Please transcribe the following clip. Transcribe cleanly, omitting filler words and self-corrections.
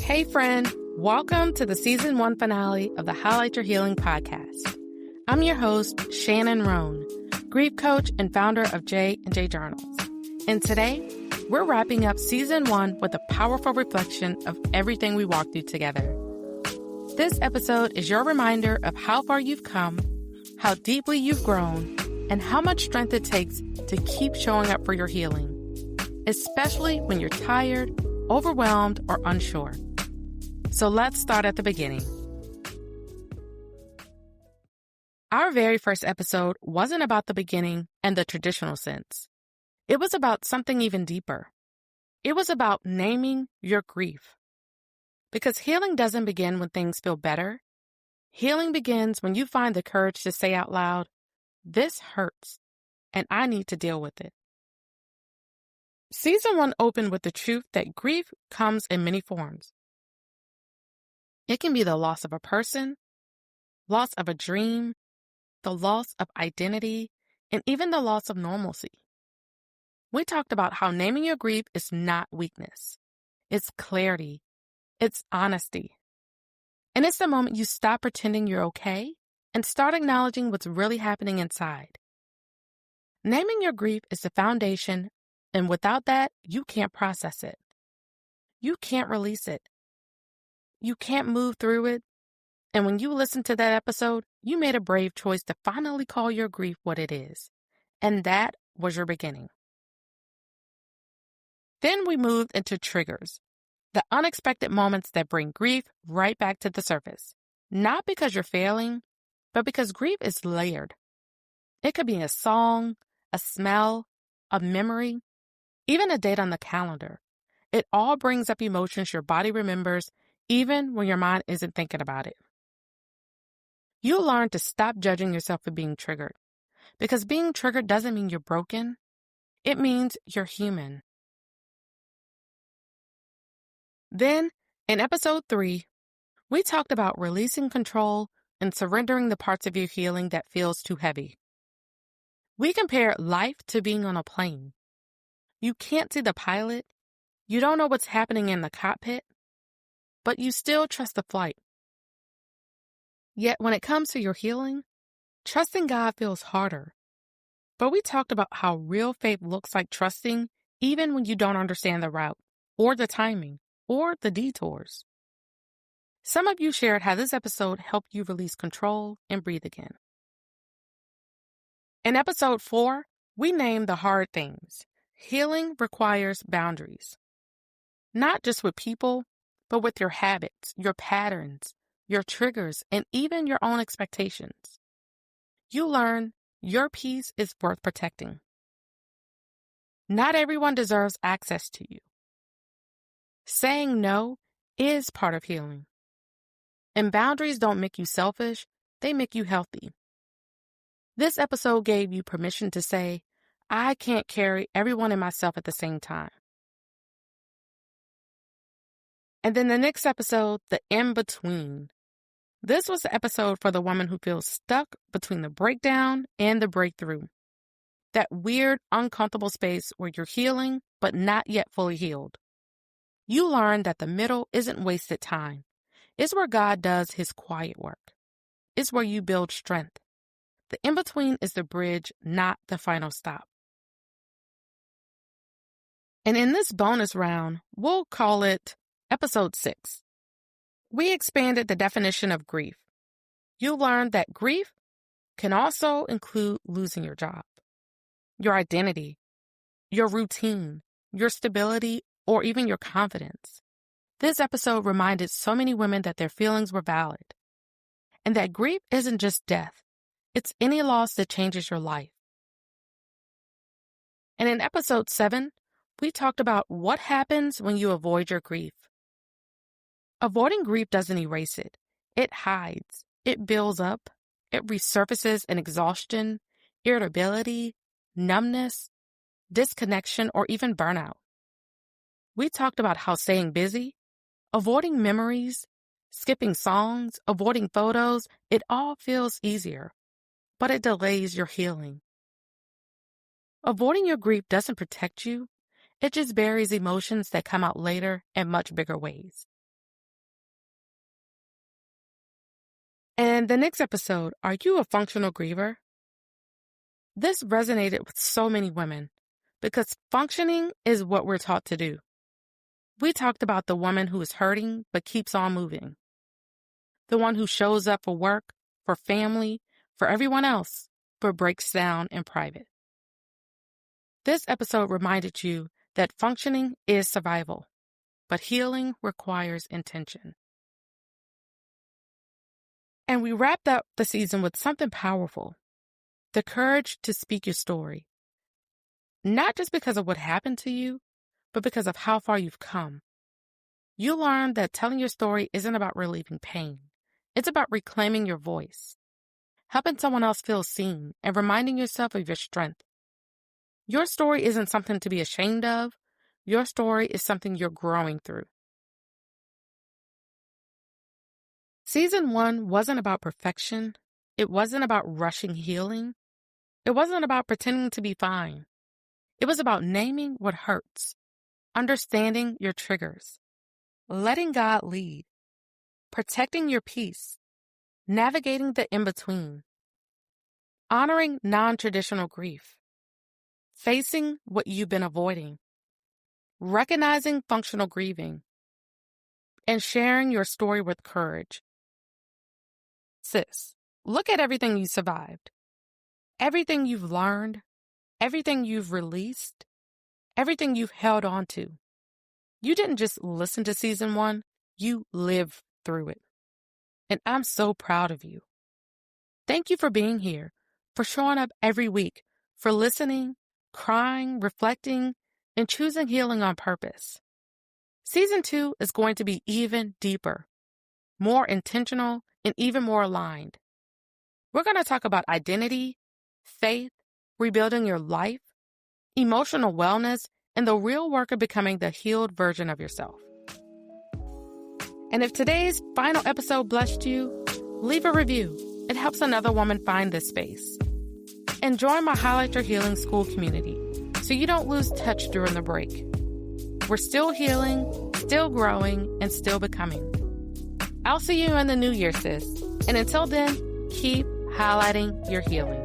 Hey friend, welcome to the Season 1 finale of the Highlight Your Healing podcast. I'm your host, Shannon Roan, grief coach and founder of J&J Journals. And today, we're wrapping up Season 1 with a powerful reflection of everything we walked through together. This episode is your reminder of how far you've come, how deeply you've grown, and how much strength it takes to keep showing up for your healing, especially when you're tired, overwhelmed, or unsure. So let's start at the beginning. Our very first episode wasn't about the beginning in the traditional sense. It was about something even deeper. It was about naming your grief. Because healing doesn't begin when things feel better. Healing begins when you find the courage to say out loud, "This hurts, and I need to deal with it." Season 1 opened with the truth that grief comes in many forms. It can be the loss of a person, loss of a dream, the loss of identity, and even the loss of normalcy. We talked about how naming your grief is not weakness. It's clarity. It's honesty. And it's the moment you stop pretending you're okay and start acknowledging what's really happening inside. Naming your grief is the foundation, and without that, you can't process it. You can't release it. You can't move through it. And when you listen to that episode, you made a brave choice to finally call your grief what it is. And that was your beginning. Then we moved into triggers, the unexpected moments that bring grief right back to the surface. Not because you're failing, but because grief is layered. It could be a song, a smell, a memory, even a date on the calendar. It all brings up emotions your body remembers even when your mind isn't thinking about it. You learn to stop judging yourself for being triggered, because being triggered doesn't mean you're broken. It means you're human. Then, in episode 3, we talked about releasing control and surrendering the parts of your healing that feels too heavy. We compared life to being on a plane. You can't see the pilot. You don't know what's happening in the cockpit, but you still trust the flight. Yet when it comes to your healing, trusting God feels harder. But we talked about how real faith looks like trusting even when you don't understand the route, or the timing, or the detours. Some of you shared how this episode helped you release control and breathe again. In episode 4, we named the hard things. Healing requires boundaries. Not just with people, but with your habits, your patterns, your triggers, and even your own expectations. You learn your peace is worth protecting. Not everyone deserves access to you. Saying no is part of healing. And boundaries don't make you selfish, they make you healthy. This episode gave you permission to say, I can't carry everyone and myself at the same time. And then the next episode, the in-between. This was the episode for the woman who feels stuck between the breakdown and the breakthrough. That weird, uncomfortable space where you're healing, but not yet fully healed. You learn that the middle isn't wasted time. It's where God does his quiet work. It's where you build strength. The in-between is the bridge, not the final stop. And in this bonus round, we'll call it Episode 6. We expanded the definition of grief. You learned that grief can also include losing your job, your identity, your routine, your stability, or even your confidence. This episode reminded so many women that their feelings were valid, and that grief isn't just death. It's any loss that changes your life. And in episode 7, we talked about what happens when you avoid your grief. Avoiding grief doesn't erase it. It hides. It builds up. It resurfaces in exhaustion, irritability, numbness, disconnection, or even burnout. We talked about how staying busy, avoiding memories, skipping songs, avoiding photos, it all feels easier, but it delays your healing. Avoiding your grief doesn't protect you. It just buries emotions that come out later in much bigger ways. And the next episode, are you a functional griever? This resonated with so many women because functioning is what we're taught to do. We talked about the woman who is hurting but keeps on moving. The one who shows up for work, for family, for everyone else, but breaks down in private. This episode reminded you that functioning is survival, but healing requires intention. And we wrapped up the season with something powerful, the courage to speak your story. Not just because of what happened to you, but because of how far you've come. You learned that telling your story isn't about relieving pain. It's about reclaiming your voice, helping someone else feel seen, and reminding yourself of your strength. Your story isn't something to be ashamed of. Your story is something you're growing through. Season 1 wasn't about perfection. It wasn't about rushing healing. It wasn't about pretending to be fine. It was about naming what hurts, understanding your triggers, letting God lead, protecting your peace, navigating the in-between, honoring non-traditional grief, facing what you've been avoiding, recognizing functional grieving, and sharing your story with courage. Sis, look at everything you survived, everything you've learned, everything you've released, everything you've held on to. You didn't just listen to season 1, you lived through it. And I'm so proud of you. Thank you for being here, for showing up every week, for listening, crying, reflecting, and choosing healing on purpose. Season 2 is going to be even deeper, more intentional, and even more aligned. We're going to talk about identity, faith, rebuilding your life, emotional wellness, and the real work of becoming the healed version of yourself. And if today's final episode blessed you, leave a review. It helps another woman find this space. And join my Highlight Your Healing School community so you don't lose touch during the break. We're still healing, still growing, and still becoming. I'll see you in the new year, sis. And until then, keep highlighting your healing.